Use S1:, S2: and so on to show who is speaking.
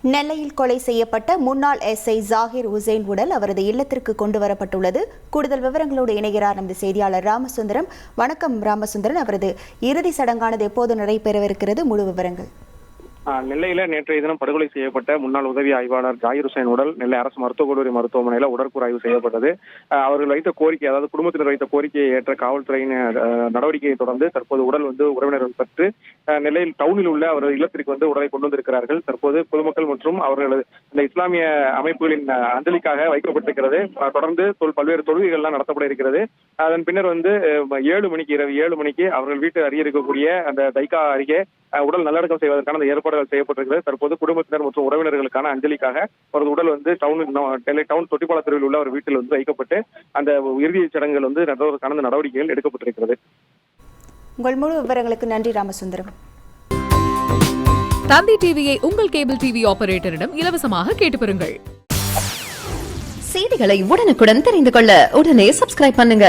S1: நெல்லையில் கொலை செய்யப்பட்ட முன்னாள் எஸ்ஐ ஜாகிர் உசேன் உடல் அவரது இல்லத்திற்கு கொண்டு வரப்பட்டுள்ளது. கூடுதல் விவரங்களோடு இணைகிறார் நமது செய்தியாளர் ராமசுந்தரம். வணக்கம் ராமசுந்தரன். அவரது இறுதி சடங்கானது எப்போது நடைபெறவிருக்கிறது? முழு விவரங்கள்.
S2: நெல்லையில நேற்றைய தினம் படுகொலை செய்யப்பட்ட முன்னாள் உதவி ஆய்வாளர் ஜாகிர் உசேன் உடல் நெல்லை அரசு மருத்துவக் கல்லூரி மருத்துவமனையில உடற்கூறு ஆய்வு செய்யப்பட்டது. அவர்கள் வைத்த கோரிக்கை, அதாவது குடும்பத்தினர் வைத்த கோரிக்கையை ஏற்ற காவல்துறையின் நடவடிக்கையை தொடர்ந்து தற்போது உடல் உறவினர்கள் பெற்று நெல்லையில் டவுனில் உள்ள அவரது இல்லத்திற்கு உடலை கொண்டு வந்திருக்கிறார்கள். தற்போது பொதுமக்கள் மற்றும் அவர்களது இந்த இஸ்லாமிய அமைப்புகளின் அஞ்சலிக்காக வைக்கப்பட்டிருக்கிறது. தொடர்ந்து பல்வேறு தொழுகைகள்லாம் நடத்தப்பட இருக்கிறது. அதன் பின்னர் 7 மணிக்கு இரவு 7 மணிக்கு அவர்கள் வீட்டு அருகே இருக்கக்கூடிய அந்த தைக்கா அருகே உடல் நல்லடக்கம் செய்வதற்கான அந்த ஏற்பாடுகள் செய்யப்பட்டிருக்கிறது. தற்போது குடும்பத்தினர் மற்றும் உறவினர்களுக்கான அஞ்சலிக்காக அவரது உடல் நெல்லை டவுன் தொட்டிப்பால தெருவில் உள்ள ஒரு வீட்டில் வைக்கப்பட்டு அந்த இறுதி சடங்குகள் நடத்துவதற்கான நடவடிக்கைகள் எடுக்கப்பட்டிருக்கிறது.
S1: உங்கள் முழு விவரங்களுக்கு நன்றி ராமசுந்தரம்.
S3: தந்தி டிவியை உங்கள் கேபிள் டிவி ஆபரேட்டரிடம் இலவசமாக கேட்டு பெறுங்கள்.
S4: செய்திகளை உடனுக்குடன் தெரிந்து கொள்ள உடனே சப்ஸ்கிரைப் பண்ணுங்க.